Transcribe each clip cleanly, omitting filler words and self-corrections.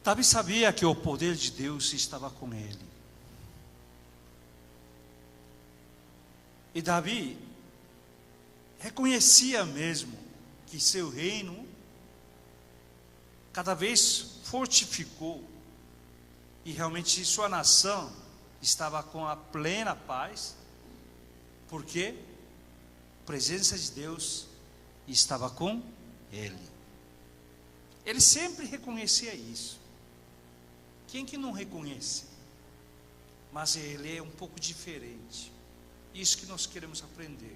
Davi sabia que o poder de Deus estava com ele. E Davi reconhecia mesmo que seu reino cada vez fortificou e realmente sua nação estava com a plena paz, porque a presença de Deus estava com ele. Ele sempre reconhecia isso. Quem que não reconhece? Mas ele é um pouco diferente. Isso que nós queremos aprender.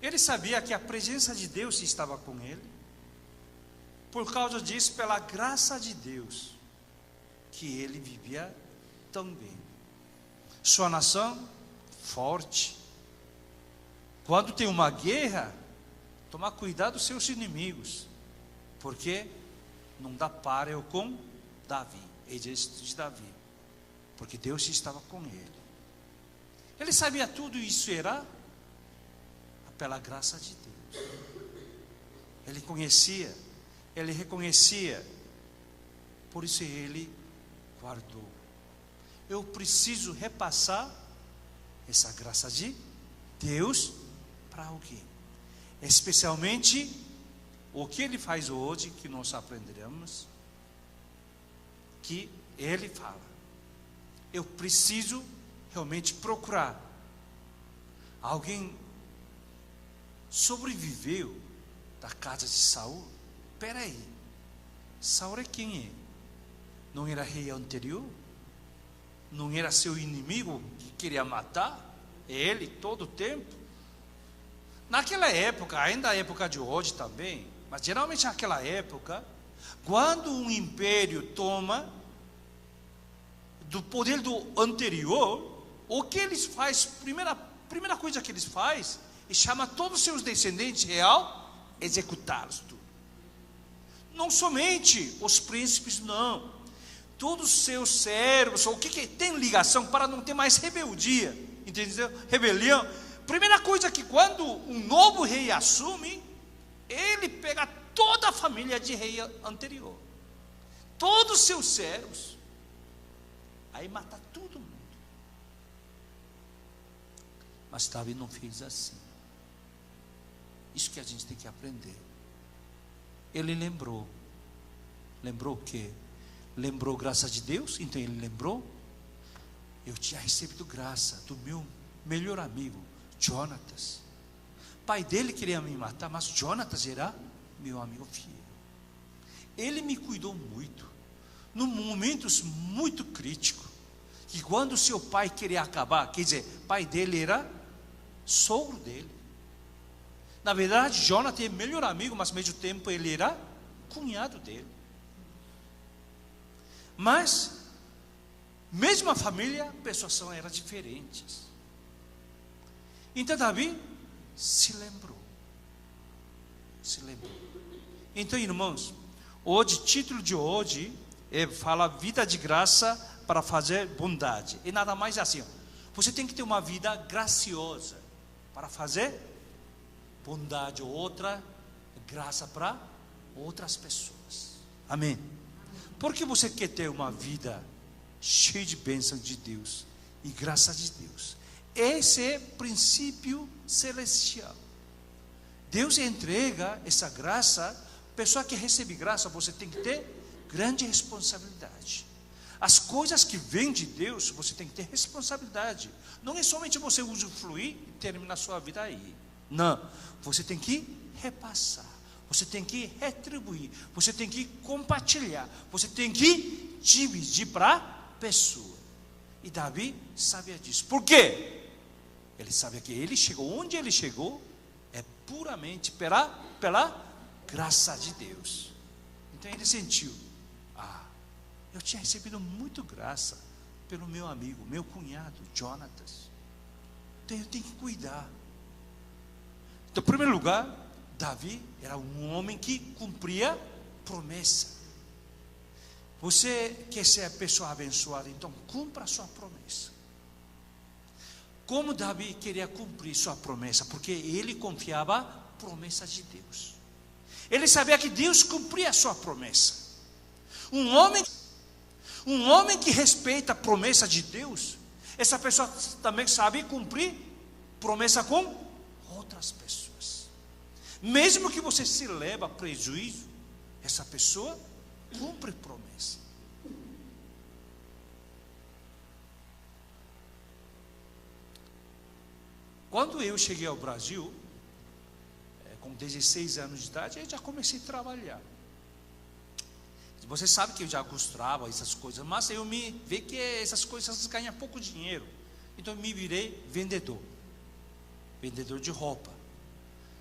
Ele sabia que a presença de Deus estava com ele. Por causa disso, pela graça de Deus, que ele vivia tão bem. Sua nação forte. Quando tem uma guerra, tomar cuidado dos seus inimigos, porque não dá páreo com Davi, exército de Davi, porque Deus estava com ele. Ele sabia tudo isso era pela graça de Deus. Ele conhecia, ele reconhecia, por isso ele guardou. Eu preciso repassar essa graça de Deus para alguém, especialmente o que ele faz hoje, que nós aprenderemos, que ele fala, eu preciso realmente procurar. Alguém sobreviveu da casa de Saul? Espera aí, Saul é quem é? Não era rei anterior? Não era seu inimigo que queria matar ele todo o tempo? Naquela época, ainda a época de hoje também, mas geralmente naquela época, quando um império toma do poder do anterior, o que eles fazem, primeira coisa que eles fazem, é chamar todos os seus descendentes real, executá-los tudo. Não somente os príncipes, não. Todos os seus servos, o que tem ligação para não ter mais rebeldia, entendeu? Rebelião. Primeira coisa que quando um novo rei assume, ele pega toda a família de rei anterior, todos os seus servos, aí mata todo mundo. Mas Davi não fez assim. Isso que a gente tem que aprender. Ele lembrou o quê? Lembrou graça de Deus. Então ele lembrou, eu tinha recebido graça do meu melhor amigo Jonatas. Pai dele queria me matar, mas Jonatas era meu amigo fiel. Ele me cuidou muito, num momentos muito críticos, que quando seu pai queria acabar, quer dizer, pai dele era sogro dele. Na verdade, Jonatas é melhor amigo, mas ao mesmo tempo ele era cunhado dele. Mas, mesmo a família, pessoas eram diferentes. Então Davi se lembrou. Então, irmãos, hoje, o título de hoje fala vida de graça para fazer bondade. E nada mais assim, você tem que ter uma vida graciosa para fazer bondade, outra graça para outras pessoas. Amém? Porque você quer ter uma vida cheia de bênção de Deus e graça de Deus. Esse é princípio celestial. Deus entrega essa graça. Pessoa que recebe graça, você tem que ter grande responsabilidade. As coisas que vêm de Deus, você tem que ter responsabilidade. Não é somente você usufruir e terminar a sua vida aí. Não, você tem que repassar, você tem que retribuir, você tem que compartilhar, você tem que dividir para a pessoa. E Davi sabia disso. Por quê? Ele sabia que ele chegou onde ele chegou é puramente pela graça de Deus. Então ele sentiu, eu tinha recebido muito graça pelo meu amigo, meu cunhado Jonatas. Então eu tenho que cuidar. Então, em primeiro lugar, Davi era um homem que cumpria promessa. Você quer ser a pessoa abençoada, então cumpra a sua promessa. Como Davi queria cumprir sua promessa? Porque ele confiava na promessa de Deus. Ele sabia que Deus cumpria a sua promessa. Um homem que respeita a promessa de Deus, essa pessoa também sabe cumprir promessa com outras pessoas. Mesmo que você se leve a prejuízo, essa pessoa cumpre promessa. Quando eu cheguei ao Brasil, com 16 anos de idade, eu já comecei a trabalhar. Você sabe que eu já gostava essas coisas, mas eu me vi que essas coisas ganham pouco dinheiro. Então eu me virei vendedor de roupa.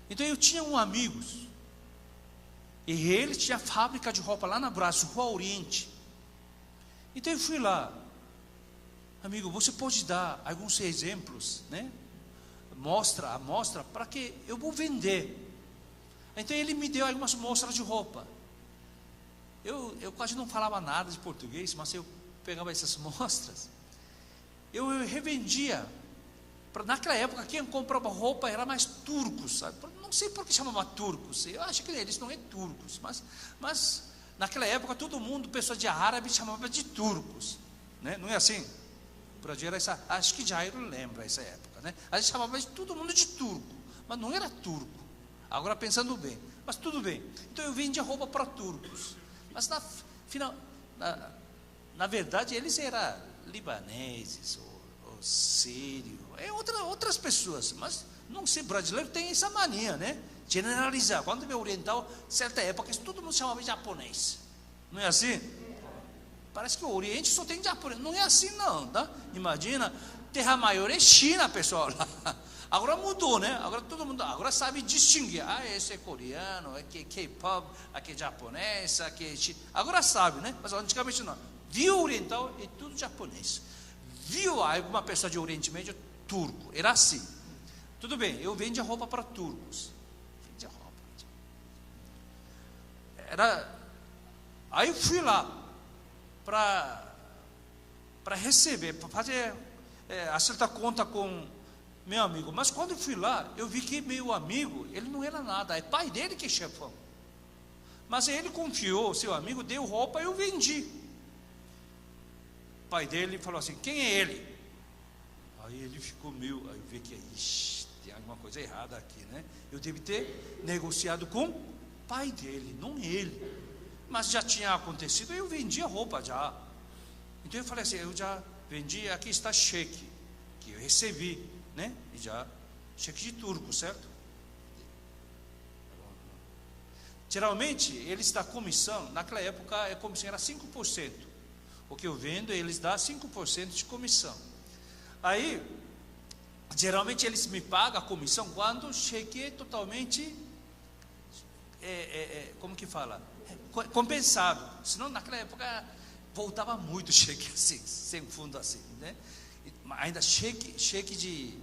Então eu tinha um amigo, e ele tinha fábrica de roupa lá na Brás, Rua Oriente. Então eu fui lá, amigo, você pode dar alguns exemplos, né? Mostra para que eu vou vender. Então ele me deu algumas mostras de roupa. Eu quase não falava nada de português, mas eu pegava essas mostras, eu revendia. Naquela época, quem comprava roupa era mais turcos, sabe? Não sei por que chamava turcos, eu acho que eles não é turcos, mas naquela época todo mundo, pessoa de árabe, chamava de turcos, né? Não é assim? O Brasil era essa, acho que Jairo lembra essa época, né? A gente chamava de todo mundo de turco, mas não era turco. Agora pensando bem, mas tudo bem. Então eu vendia roupa para turcos. Mas na verdade eles eram libaneses ou sírios, outras pessoas, mas não sei, brasileiro tem essa mania, né? Generalizar. Quando vê oriental, certa época, todo mundo chamava de japonês. Não é assim? Parece que o Oriente só tem japonês. Não é assim não, tá? Imagina, terra maior é China, pessoal. Agora mudou, né? Agora todo mundo sabe distinguir. Esse é coreano, aqui é K-pop, aqui é japonês, aqui é China. Agora sabe, né? Mas antigamente não. Viu oriental é tudo japonês. Viu alguma pessoa de Oriente Médio, turco. Era assim. Tudo bem, eu vendia roupa para turcos. Vendia roupa. Aí eu fui lá para receber, para fazer, acertar conta com meu amigo. Mas quando eu fui lá, eu vi que meu amigo, ele não era nada, é pai dele que é chefão. Mas ele confiou, seu amigo deu roupa, eu vendi. O pai dele falou assim, quem é ele? Aí ele ficou aí eu vi que tem alguma coisa errada aqui, né? Eu devo ter negociado com o pai dele, não ele. Mas já tinha acontecido, eu vendi a roupa já. Então eu falei assim, eu já vendi, aqui está cheque, que eu recebi, né? E já, cheque de turco, certo? Geralmente, eles dão comissão, naquela época a comissão era 5%. O que eu vendo, eles dão 5% de comissão. Aí, geralmente eles me pagam a comissão quando o cheque é totalmente, como que fala? Compensado. Senão naquela época voltava muito o cheque assim, sem fundo assim, né? Ainda cheque de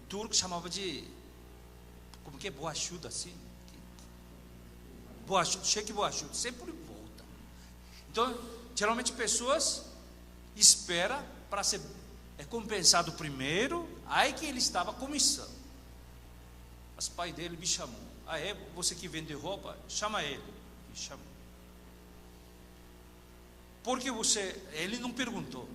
turco chamava de, como que é, boachudo assim, cheque boachudo, sempre volta. Então geralmente pessoas esperam para ser compensado primeiro, aí que ele estava comissão. Mas o pai dele me chamou, você que vende roupa, chama ele. Me chamou. Porque ele não perguntou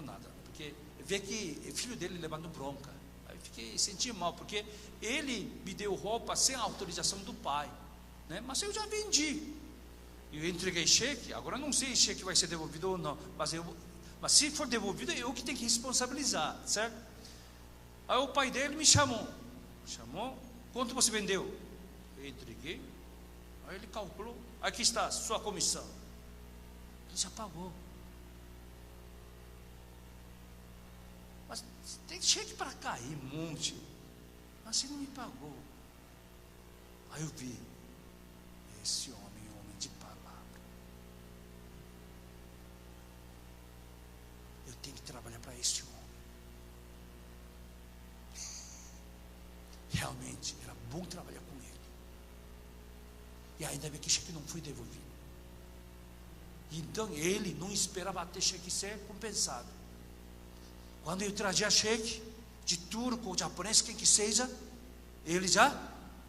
nada, porque vê que filho dele levando bronca. Aí senti mal, porque ele me deu roupa sem a autorização do pai, né? Mas eu já vendi, eu entreguei cheque. Agora não sei se cheque vai ser devolvido ou não, mas se for devolvido, eu que tenho que responsabilizar, certo? Aí o pai dele me chamou, quanto você vendeu? Eu entreguei. Aí ele calculou, aqui está sua comissão. Ele já pagou. Mas tem cheque para cair, um monte. Mas ele não me pagou. Aí eu vi, esse homem de palavra. Eu tenho que trabalhar para esse homem. Realmente, era bom trabalhar com ele. E ainda bem que o cheque não foi devolvido. Então ele não esperava até cheque ser compensado. Quando eu trazia cheque de turco ou japonês, quem que seja, ele já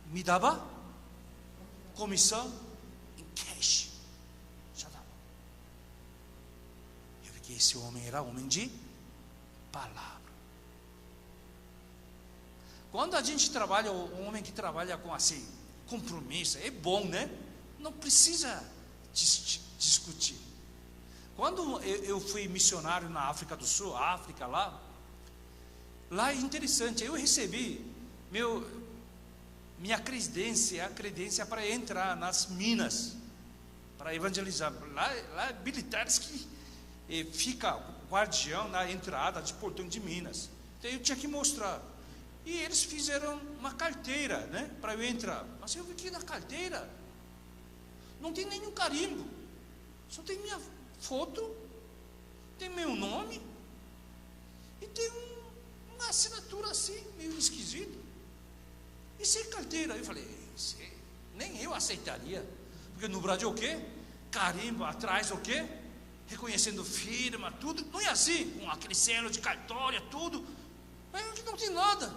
me dava comissão em cash. Já dava. Porque esse homem era homem de palavra. Quando a gente trabalha, o homem que trabalha com assim, compromisso, é bom, né? Não precisa discutir. Quando eu fui missionário na África do Sul, África lá é interessante, eu recebi minha credência para entrar nas minas, para evangelizar. Lá militares que fica guardião na entrada de portão de Minas. Então eu tinha que mostrar. E eles fizeram uma carteira, né, para eu entrar. Mas eu vi que na carteira não tem nenhum carimbo. Só tem minha foto, tem meu nome e tem uma assinatura assim, meio esquisita. E sem carteira. Eu falei, nem eu aceitaria. Porque no Brasil o quê? Carimbo atrás o quê? Reconhecendo firma, tudo. Não é assim, com aquele selo de cartório, tudo. Aí aqui não tem nada.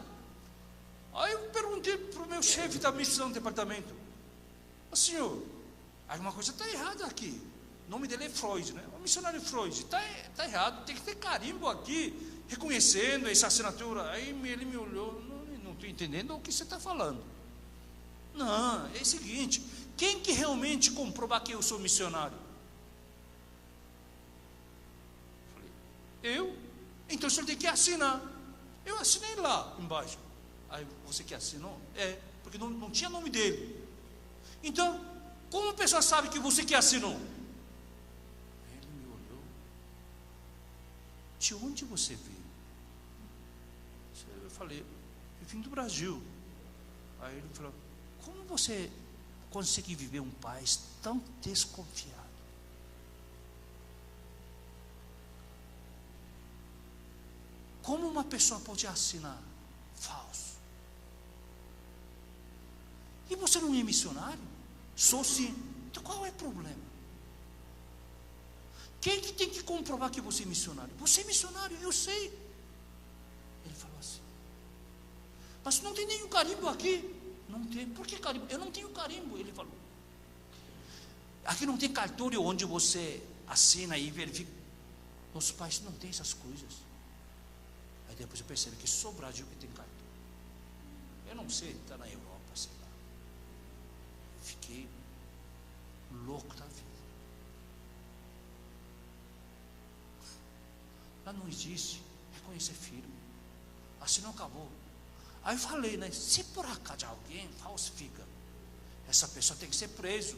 Aí eu perguntei para o meu chefe da missão do departamento: senhor, alguma coisa está errada aqui. O nome dele é Freud, né? O missionário Freud. Está errado, tem que ter carimbo aqui, reconhecendo essa assinatura. Aí ele me olhou: não estou entendendo o que você está falando. Não, é o seguinte: quem que realmente comprovar que eu sou missionário? Eu? Então o senhor tem que assinar. Eu assinei lá embaixo. Aí, você que assinou? Porque não tinha nome dele. Então, como a pessoa sabe que você que assinou? Ele me olhou: de onde você veio? Eu falei: eu vim do Brasil. Aí ele falou: como você consegue viver um país tão desconfiado? Como uma pessoa pode assinar falso? E você não é missionário? Sou sim. Então qual é o problema? Quem que tem que comprovar que você é missionário? Você é missionário, eu sei. Ele falou assim: mas não tem nenhum carimbo aqui. Não tem. Por que carimbo? Eu não tenho carimbo. Ele falou: aqui não tem cartório onde você assina e verifica. Nosso país não tem essas coisas. Aí depois eu percebi que só o Brasil que tem cartório. Eu não sei, está na Europa, sei lá. Fiquei louco da vida. Lá não existe reconhecer firme. Assim não acabou. Aí eu falei, né? Se por acaso alguém falsifica, essa pessoa tem que ser preso.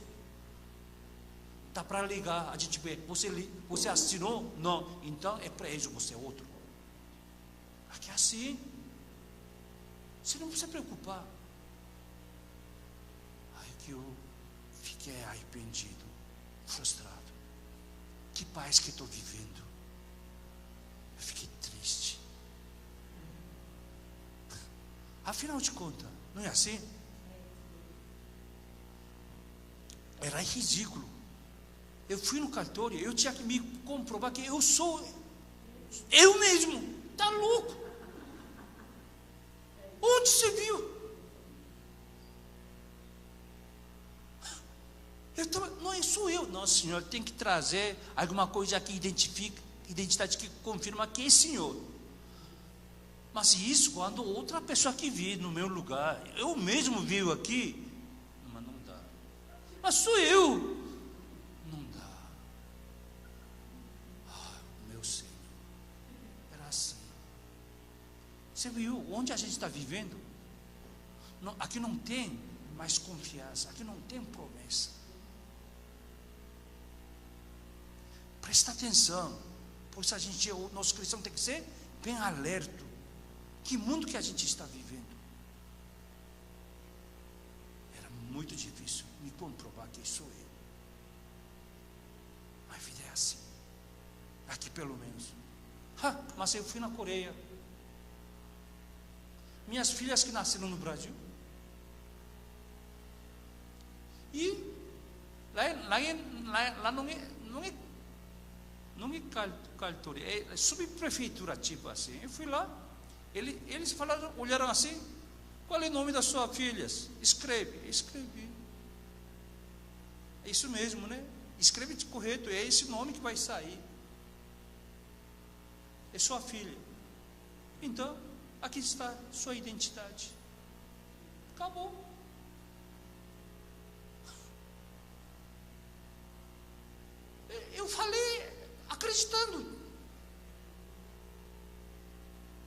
Dá para ligar, a gente vê, você assinou? Não, então é preso, você é outro. Aqui é assim. Você não precisa se preocupar. Aí que eu fiquei arrependido, frustrado. Que paz que estou vivendo. Eu fiquei triste. Afinal de contas, não é assim? Era ridículo. Eu fui no cartório, eu tinha que me comprovar que eu sou eu mesmo. Está louco? Onde você viu? Não sou eu. Não, senhor, tem que trazer alguma coisa que identifique, identidade que confirma que é senhor. Mas isso quando outra pessoa que vive no meu lugar, eu mesmo vivo aqui, mas não dá. Mas sou eu. Não dá. Meu Senhor, era assim. Você viu onde a gente está vivendo? Não, aqui não tem mais confiança, aqui não tem promessa. Presta atenção, por isso o nosso cristão tem que ser bem alerta. Que mundo que a gente está vivendo? Era muito difícil me comprovar que sou eu. A vida é assim. Aqui pelo menos. Mas eu fui na Coreia. Minhas filhas que nasceram no Brasil. E lá não é cartório, é subprefeitura, tipo assim. Eu fui lá. Eles falaram, olharam assim: qual é o nome das suas filhas? Escrevi. É isso mesmo, né? Escreve de correto, é esse nome que vai sair. é sua filha. Então, aqui está sua identidade. Acabou. Eu falei acreditando.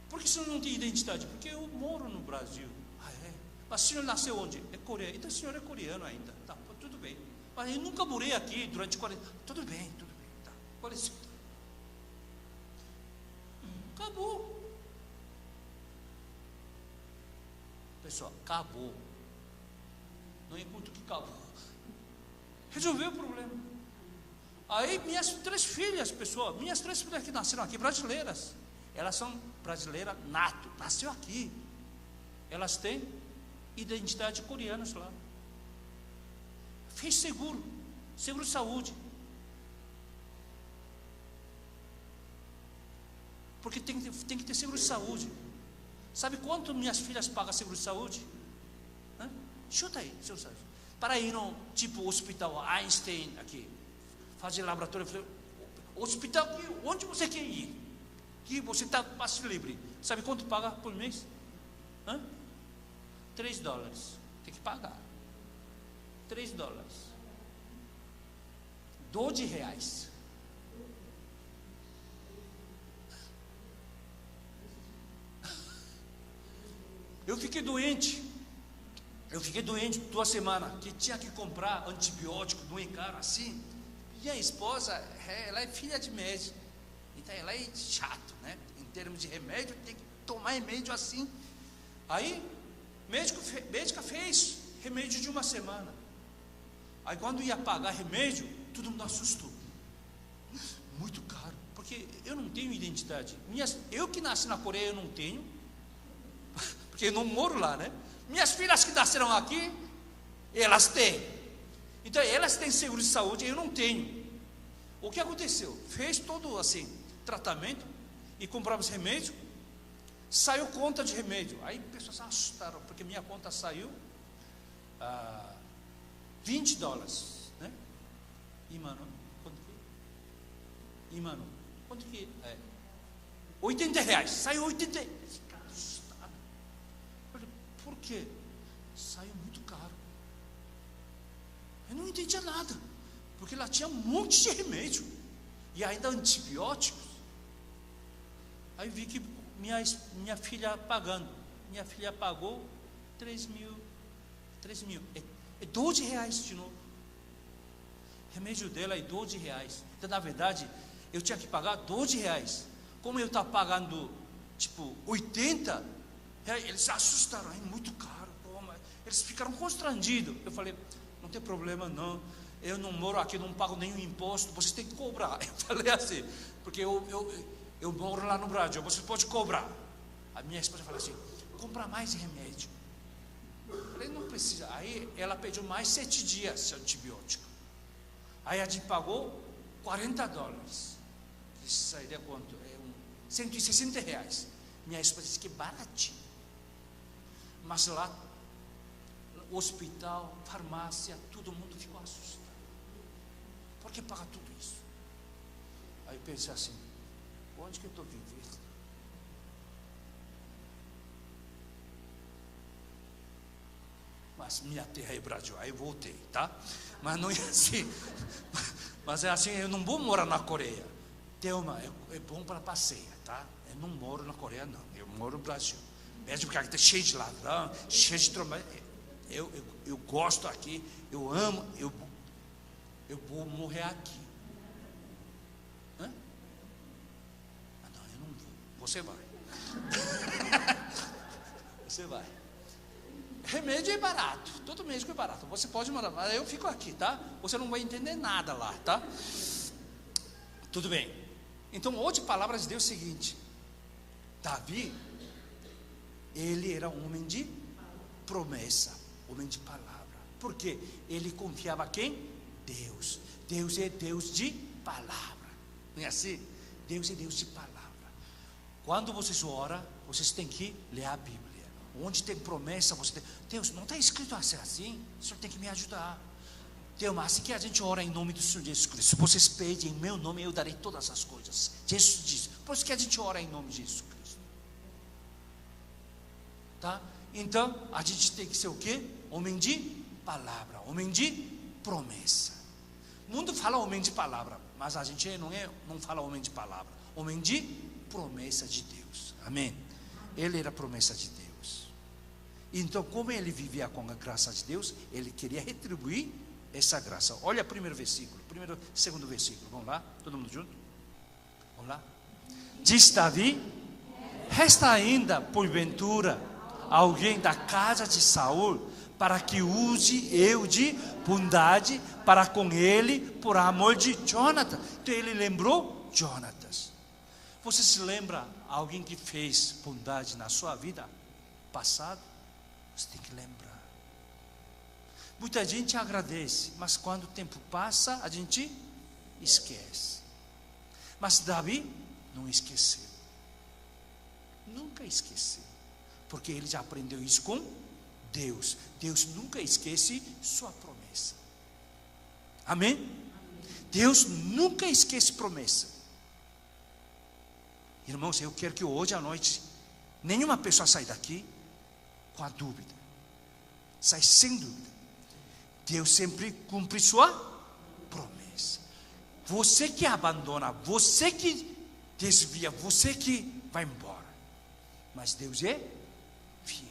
Por que o senhor não tem identidade? Porque eu moro no Brasil. Ah, é? Mas o senhor nasceu onde? É Coreia. Então o senhor é coreano ainda. Tá, tudo bem. Mas eu nunca morei aqui durante 40 anos. Tudo bem. Tá. Qual é o seu? Acabou. Pessoal, acabou. Não encontro que acabou. Resolveu o problema. Aí minhas 3 filhas, pessoal, minhas 3 filhas que nasceram aqui, brasileiras, elas são brasileiras nato, nasceu aqui. Elas têm identidade coreana lá. Fez seguro de saúde. Porque tem que ter seguro de saúde. Sabe quanto minhas filhas pagam seguro de saúde? Chuta aí, seguro de saúde. Para ir no tipo hospital Einstein aqui, fazer laboratório, hospital aqui, onde você quer ir? Que você está passe livre. Sabe quanto paga por mês? $3. Tem que pagar. $3. R$12. Eu fiquei doente 2 semanas, que tinha que comprar antibiótico, não é caro assim. Minha esposa, ela é filha de médico, então ela é chato, né? Em termos de remédio, tem que tomar remédio assim. Aí, médica fez remédio de 1 semana. Aí quando ia pagar remédio, todo mundo assustou. Muito caro, porque eu não tenho identidade. Eu que nasci na Coreia, eu não tenho, porque eu não moro lá, né? Minhas filhas que nasceram aqui, elas têm. Então elas têm seguro de saúde, eu não tenho. O que aconteceu? Fez todo assim, tratamento, e compramos remédio, saiu conta de remédio. Aí pessoas assustaram, porque minha conta saiu $20, né? E mano, quanto que é? R$80, saiu 80. Ficaram assustados. Por quê? Saiu muito caro. Eu não entendia nada, porque lá tinha um monte de remédio e ainda antibióticos. Aí vi que minha filha pagando. Minha filha pagou 3 mil. É R$12 de novo. Remédio dela é R$12. Então, na verdade, eu tinha que pagar R$12. Como eu estava pagando tipo 80, eles se assustaram. É muito caro. Eles ficaram constrangidos. Eu falei, não tem problema não. Eu não moro aqui, não pago nenhum imposto. Você tem que cobrar. Eu falei assim, porque eu moro lá no Brasil, você pode cobrar. A minha esposa falou assim, compra mais remédio. Eu falei, não precisa. Aí ela pediu mais 7 dias de antibiótico. Aí a gente pagou $40. Isso sairia quanto? R$160. Minha esposa disse que baratinho. Mas lá, hospital, farmácia, todo mundo ficou assustado. Por que paga tudo isso? Aí eu pensei assim, onde que eu estou vivendo? Mas minha terra é Brasil, aí eu voltei, tá? Mas não é assim. Mas é assim, eu não vou morar na Coreia. É bom para passeio, tá? Eu não moro na Coreia, não. Eu moro no Brasil. Mesmo porque aqui está cheio de ladrão, cheio de tromba. Eu gosto aqui, eu amo, eu vou morrer aqui. Hã? Não, eu não vou. Você vai. Você vai. Remédio é barato, todo médico é barato. Você pode morar, mas eu fico aqui, tá? Você não vai entender nada lá, tá? Tudo bem. Então, hoje a palavra de Deus é o seguinte: Davi, ele era um homem de promessa, homem de palavra. Por quê? Ele confiava quem? Deus. Deus é Deus de palavra. Não é assim? Deus é Deus de palavra. Quando vocês oram, vocês têm que ler a Bíblia. Onde tem promessa, você tem. Deus, não está escrito assim, o Senhor tem que me ajudar. Deus, mas assim que a gente ora em nome do Senhor Jesus Cristo. Se vocês pedem em meu nome, eu darei todas as coisas. Jesus diz. Por isso que a gente ora em nome de Jesus Cristo. Tá? Então, a gente tem que ser o quê? Homem de palavra, homem de promessa. O mundo fala homem de palavra, mas a gente não fala homem de palavra. Homem de promessa de Deus. Amém? Ele era a promessa de Deus. Então, como ele vivia com a graça de Deus, ele queria retribuir essa graça. Olha o primeiro versículo, segundo versículo. Vamos lá, todo mundo junto? Vamos lá. Diz Davi: resta ainda, porventura, alguém da casa de Saul, para que use eu de bondade para com ele, por amor de Jonatas. Então ele lembrou Jonatas. Você se lembra alguém que fez bondade na sua vida passada? Você tem que lembrar. Muita gente agradece, mas quando o tempo passa, a gente esquece. Mas Davi não esqueceu. Nunca esqueceu. Porque ele já aprendeu isso com Deus. Deus nunca esquece sua promessa. Amém? Deus nunca esquece promessa. Irmãos, eu quero que hoje à noite nenhuma pessoa saia daqui com a dúvida. Sai sem dúvida. Deus sempre cumpre sua promessa. Você que abandona, você que desvia, você que vai embora. Mas Deus é fiel.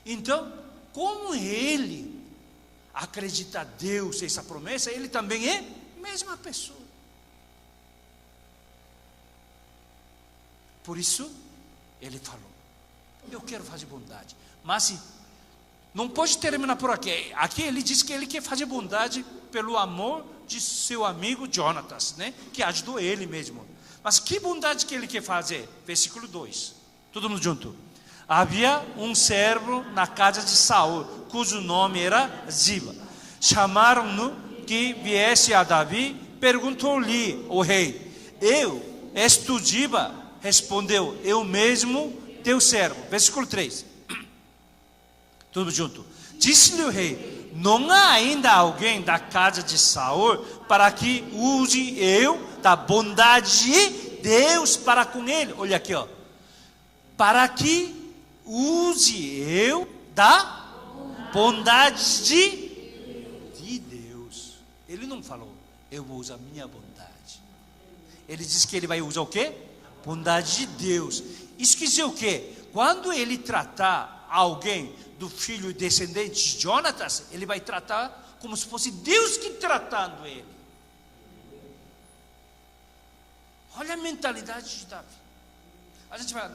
Então, como ele acredita a Deus essa promessa, ele também é a mesma pessoa. Por isso, ele falou: eu quero fazer bondade. Mas não pode terminar por aqui. Aqui ele diz que ele quer fazer bondade pelo amor de seu amigo Jonatas, né? Que ajudou ele mesmo. Mas que bondade que ele quer fazer? Versículo 2. Todo mundo junto. Havia um servo na casa de Saul, cujo nome era Ziba. Chamaram-no que viesse a Davi. Perguntou-lhe o rei: és tu Ziba? Respondeu: eu mesmo, teu servo. Versículo 3. Tudo junto. Disse-lhe o rei: não há ainda alguém da casa de Saul para que use eu da bondade de Deus para com ele. Olha aqui, ó. Para que use eu da bondade de Deus. Ele não falou: eu vou usar minha bondade. Ele disse que ele vai usar o quê? Bondade de Deus. Isso quer dizer o quê? Quando ele tratar alguém do filho descendente de Jonatas, ele vai tratar como se fosse Deus que tratando ele. Olha a mentalidade de Davi. A gente vai: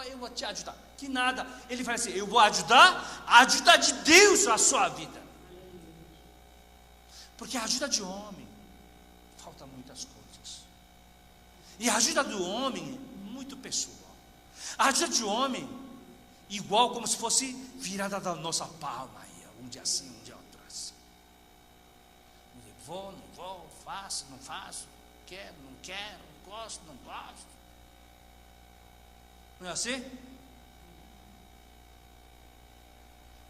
eu vou te ajudar. Que nada. Ele vai assim: eu vou ajudar a ajuda de Deus a sua vida. Porque a ajuda de homem falta muitas coisas. E a ajuda do homem é muito pessoal. A ajuda de homem igual como se fosse virada da nossa palma aí, um dia assim, um dia outro assim. Vou, não vou, faço, não faço, quero, não quero, gosto, não gosto. Não é assim?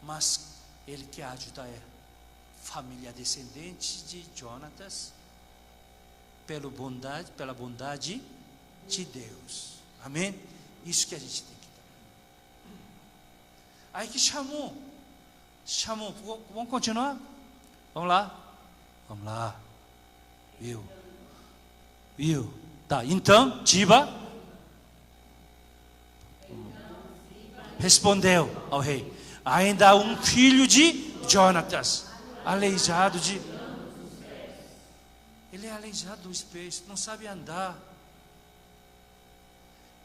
Mas ele quer ajudar a família descendente de Jonatas pela bondade de Deus. Amém? Isso que a gente tem que dar. Aí que chamou, vamos continuar? Vamos lá, viu, tá, então, Ziba respondeu ao rei: ainda há um filho de Jonatas, aleijado de... Ele é aleijado dos pés, não sabe andar.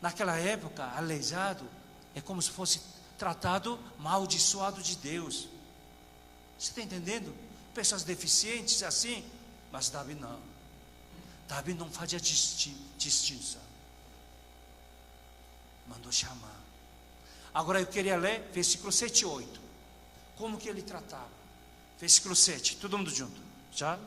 Naquela época, aleijado é como se fosse tratado amaldiçoado de Deus. Você está entendendo? Pessoas deficientes assim. Mas Davi não. Davi não fazia distinção. Mandou chamar. Agora eu queria ler versículo 7 e 8. Como que ele tratava? Versículo 7, todo mundo junto. Já?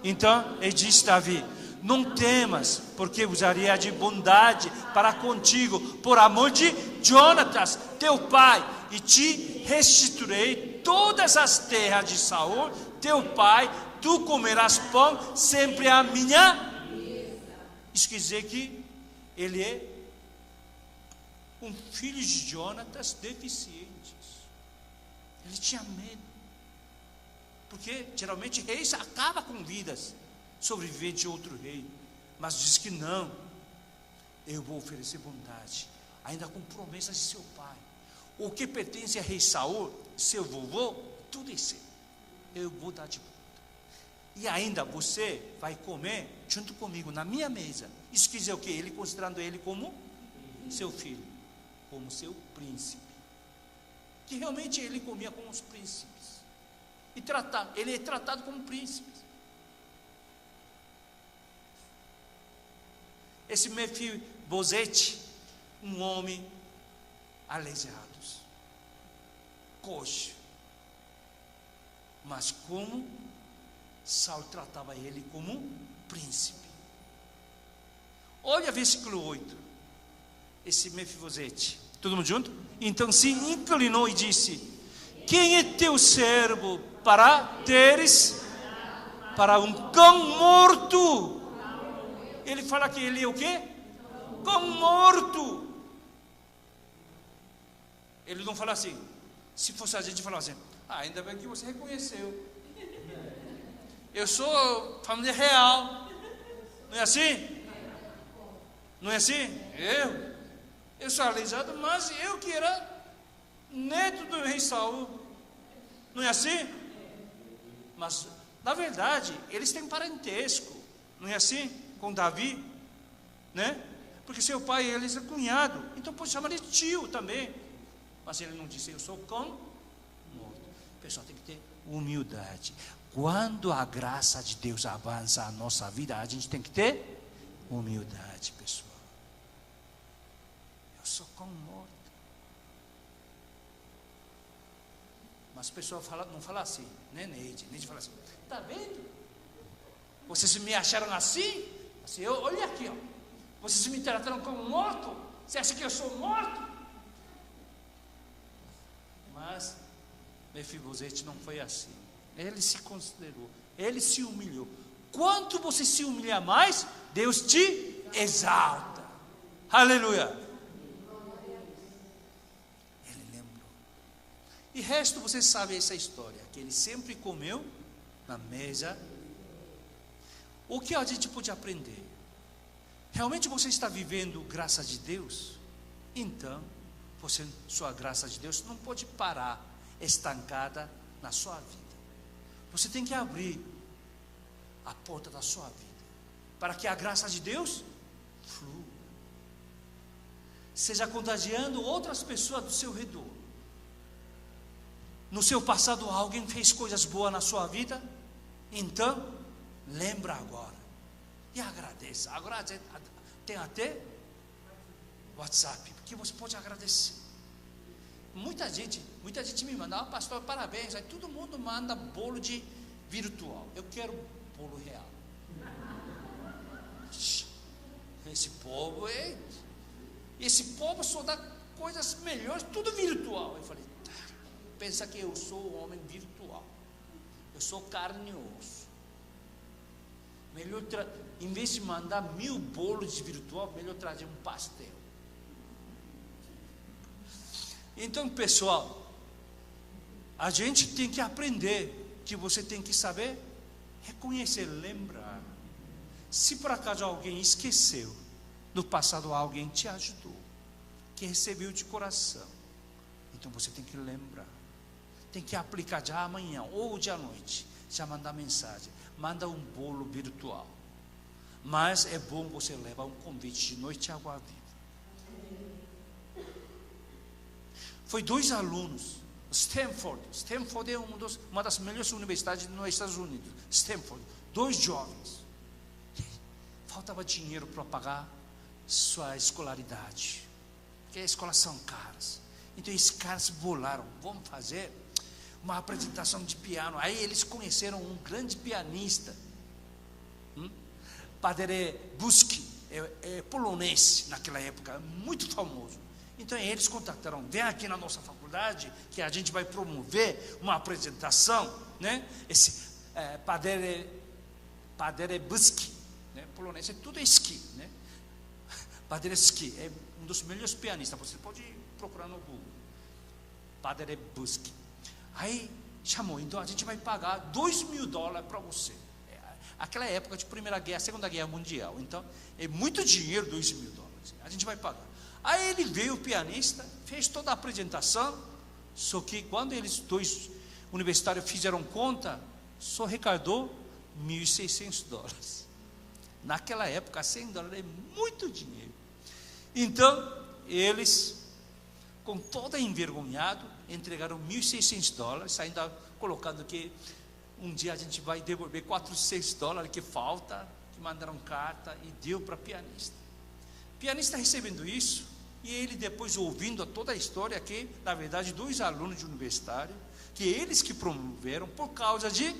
Então ele disse a Davi: não temas, porque usaria de bondade para contigo, por amor de Jonatas, teu pai, e te restituirei todas as terras de Saul, teu pai, tu comerás pão sempre à minha. Isso quer dizer que ele é um filho de Jonatas deficientes. Ele tinha medo, porque geralmente reis acabam com vidas, sobreviver de outro rei, mas diz que não, eu vou oferecer bondade, ainda com promessas de seu pai. O que pertence a rei Saul, seu vovô, tudo é seu, eu vou dar de volta. E ainda você vai comer junto comigo na minha mesa. Isso quer dizer o quê? Ele considerando ele como seu filho, como seu príncipe, que realmente ele comia com os príncipes, e ele é tratado como príncipe. Esse Mefibosete, um homem aleijado, coxo, mas como Saul tratava ele como príncipe. Olha versículo 8, esse Mefibosete, todo mundo junto? Então se inclinou e disse: quem é teu servo para teres para um cão morto? Ele fala que ele é o quê? Cão morto. Ele não fala assim. Se fosse a gente falar assim: ainda bem que você reconheceu, eu sou família real. Não é assim? Não é assim? Eu sou aleijado, mas eu que era neto do rei Saul. Não é assim? Mas na verdade eles têm parentesco, não é assim? Com Davi, né? Porque seu pai, eles é cunhado, então pode chamar de tio também. Mas ele não disse: eu sou cão morto. O pessoal tem que ter humildade. Quando a graça de Deus avança a nossa vida, a gente tem que ter humildade, pessoal. Eu sou cão morto. Mas o pessoal não fala assim, né, Neide? Neide fala assim: está vendo? Vocês me acharam assim? Assim, olha aqui, ó. Vocês me trataram como morto? Você acha que eu sou morto? Mas Mefibosete não foi assim. Ele se considerou, ele se humilhou. Quanto você se humilha mais, Deus te exalta. Aleluia. Ele lembrou. E resto você sabe essa história, que ele sempre comeu na mesa. O que a gente pode aprender? Realmente você está vivendo graça de Deus? Então sua graça de Deus não pode parar estancada na sua vida. Você tem que abrir a porta da sua vida, para que a graça de Deus flua, seja contagiando outras pessoas do seu redor. No seu passado alguém fez coisas boas na sua vida, então lembra agora e agradeça. Agora tem até WhatsApp, porque você pode agradecer. Muita gente me manda: pastor, parabéns. Aí todo mundo manda bolo de virtual. Eu quero bolo real. Esse povo só dá coisas melhores, tudo virtual. Eu falei: pensa que eu sou um homem virtual, eu sou carne e osso. Melhor em vez de mandar 1000 bolos de virtual, melhor trazer um pastel. Então, pessoal, a gente tem que aprender que você tem que saber reconhecer, lembrar. Se por acaso alguém esqueceu, no passado alguém te ajudou, que recebeu de coração, então você tem que lembrar, tem que aplicar já amanhã ou de à noite, já mandar mensagem, manda um bolo virtual. Mas é bom você levar um convite de noite água à vida. Foi 2 alunos, Stanford é uma das melhores universidades nos Estados Unidos. Stanford, 2 jovens, faltava dinheiro para pagar sua escolaridade, porque as escolas são caras. Então esses caras bolaram: vamos fazer uma apresentação de piano. Aí eles conheceram um grande pianista, Padre Buski, polonês naquela época, muito famoso. Então eles contataram, vem aqui na nossa faculdade, que a gente vai promover uma apresentação, né? Esse Paderewski, né? Polonês, tudo é ski, né? Paderewski é um dos melhores pianistas, você pode procurar no Google. Paderewski. Aí chamou, então a gente vai pagar $2.000 para você. Aquela época de Primeira Guerra, Segunda Guerra Mundial, então é muito dinheiro, $2.000. A gente vai pagar. Aí ele veio, o pianista, fez toda a apresentação, só que quando eles dois universitários fizeram conta, só arrecadou $1.600. Naquela época, $100 é muito dinheiro. Então, eles, com todo envergonhado, entregaram $1.600, ainda colocando que um dia a gente vai devolver $400 que falta, que mandaram carta e deu para o pianista. O pianista recebendo isso, e ele depois ouvindo toda a história que, na verdade, 2 alunos de universitário, que eles que promoveram por causa de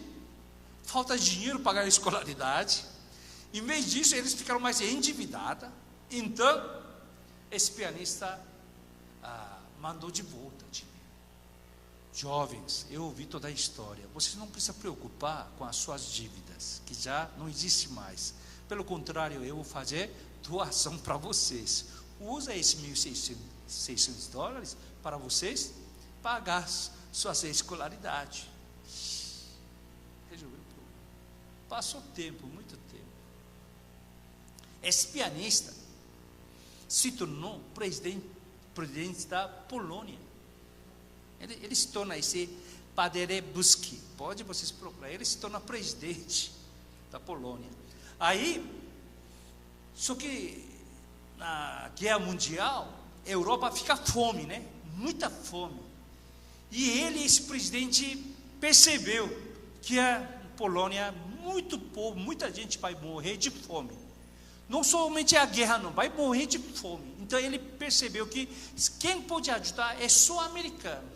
falta de dinheiro para pagar a escolaridade. Em vez disso, eles ficaram mais endividados. Então, esse pianista mandou de volta dinheiro. Jovens, eu ouvi toda a história. Vocês não precisam se preocupar com as suas dívidas, que já não existe mais. Pelo contrário, eu vou fazer doação para vocês. Usa esses $1.600 para vocês pagar sua escolaridade. Resolveu o problema. Passou tempo, muito tempo. Esse pianista se tornou presidente da Polônia. Ele se torna esse Paderewski. Pode vocês procurar. Ele se torna presidente da Polônia. Aí, só que na Guerra Mundial, a Europa fica fome, né? Muita fome. E ele, esse presidente, percebeu que a Polônia, muito povo, muita gente vai morrer de fome. Não somente a guerra, não, vai morrer de fome. Então ele percebeu que quem pode ajudar é só o americano.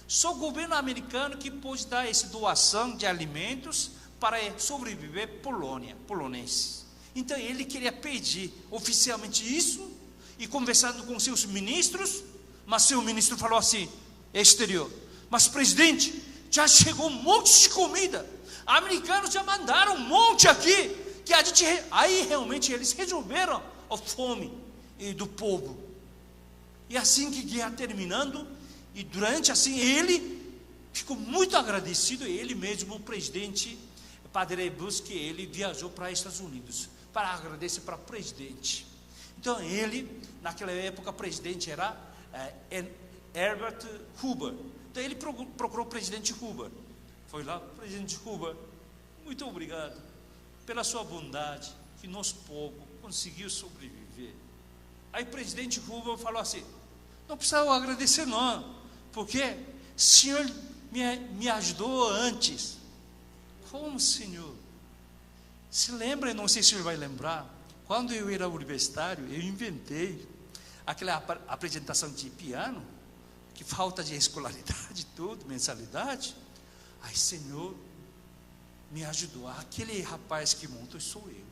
Só o governo americano que pode dar essa doação de alimentos para sobreviver polonenses. Então ele queria pedir oficialmente isso e conversando com seus ministros, mas seu ministro falou assim, exterior, mas presidente, já chegou um monte de comida, americanos já mandaram um monte aqui, que a gente, aí realmente eles resolveram a fome do povo. E assim que a guerra terminando, e durante assim ele ficou muito agradecido, ele mesmo, o presidente Paderewski, ele viajou para os Estados Unidos para agradecer para o presidente. Então ele, naquela época, o presidente era Herbert Hoover. Então ele procurou o presidente Hoover. Foi lá, presidente Hoover, muito obrigado pela sua bondade, que nosso povo conseguiu sobreviver. Aí o presidente Hoover falou assim, não precisa agradecer não, porque o senhor me ajudou antes. Como, senhor? Se lembra, não sei se o senhor vai lembrar, quando eu era universitário, eu inventei aquela apresentação de piano, que falta de escolaridade, tudo, mensalidade. Aí, senhor, me ajudou. Aquele rapaz que montou sou eu.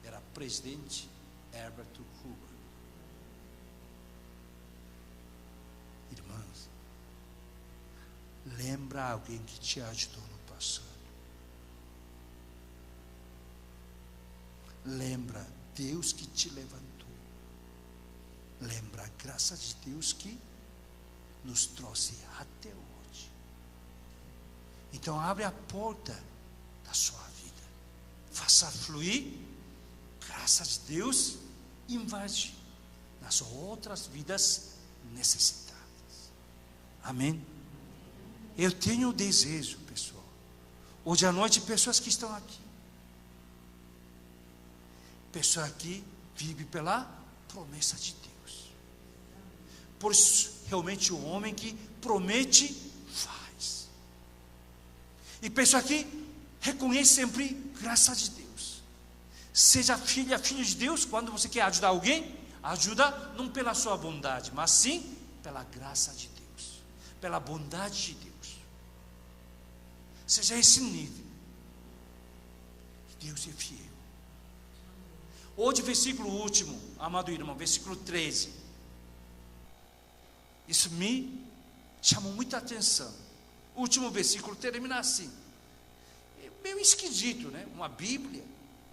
Era presidente Herbert Hoover. Irmãos, lembra alguém que te ajudou no passado. Lembra Deus que te levantou. Lembra a graça de Deus que nos trouxe até hoje. Então abre a porta da sua vida. Faça fluir graça de Deus, invade nas outras vidas necessitadas. Amém? Eu tenho o desejo, pessoal. Hoje à noite, pessoas que estão aqui. Pessoa que vive pela promessa de Deus. Por isso, realmente o homem que promete, faz. E pessoa que reconhece sempre graça de Deus. Seja filho de Deus, quando você quer ajudar alguém, ajuda não pela sua bondade, mas sim pela graça de Deus, pela bondade de Deus. Seja esse nível. Deus é fiel. Hoje, versículo último, amado irmão, versículo 13. Isso me chamou muita atenção. O último versículo termina assim. É meio esquisito, né? Uma Bíblia,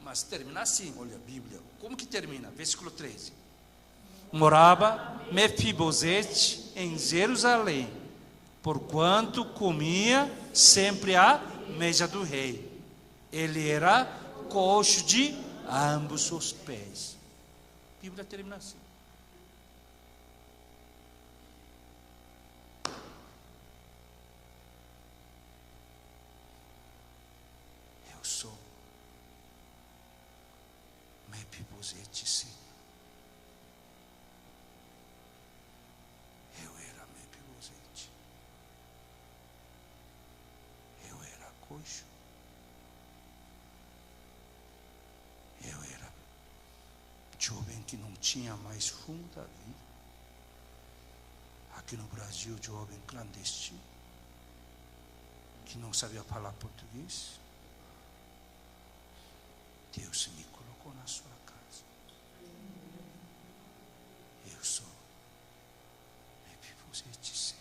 mas termina assim. Olha a Bíblia. Como que termina? Versículo 13. Morava Mefibosete em Jerusalém, porquanto comia sempre à mesa do rei. Ele era coxo de ambos os pés. A Bíblia termina assim. Eu sou Mefibosete, sim. Eu era Mefibosete. Eu era coxo. Eu era jovem que não tinha mais rumo da vida. Aqui no Brasil, jovem clandestino, que não sabia falar português. Deus me colocou na sua casa. Eu sou Mefibosete, sim.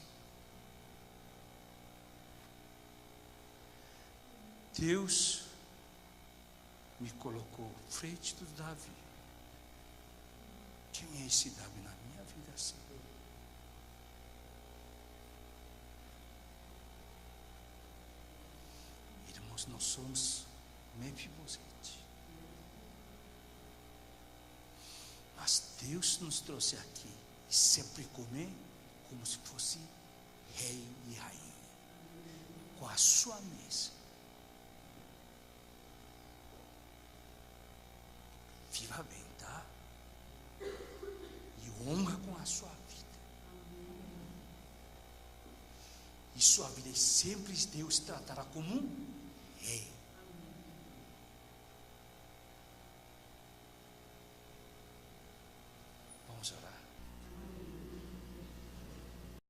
Deus me colocou frente do Davi. Quem é esse Davi na minha vida assim? Irmãos, nós somos Mefibosete. Mas Deus nos trouxe aqui e sempre comer como se fosse rei e rainha, com a sua mesa. Viva bem, tá? E honra com a sua vida. E sua vida sempre Deus tratará como um rei.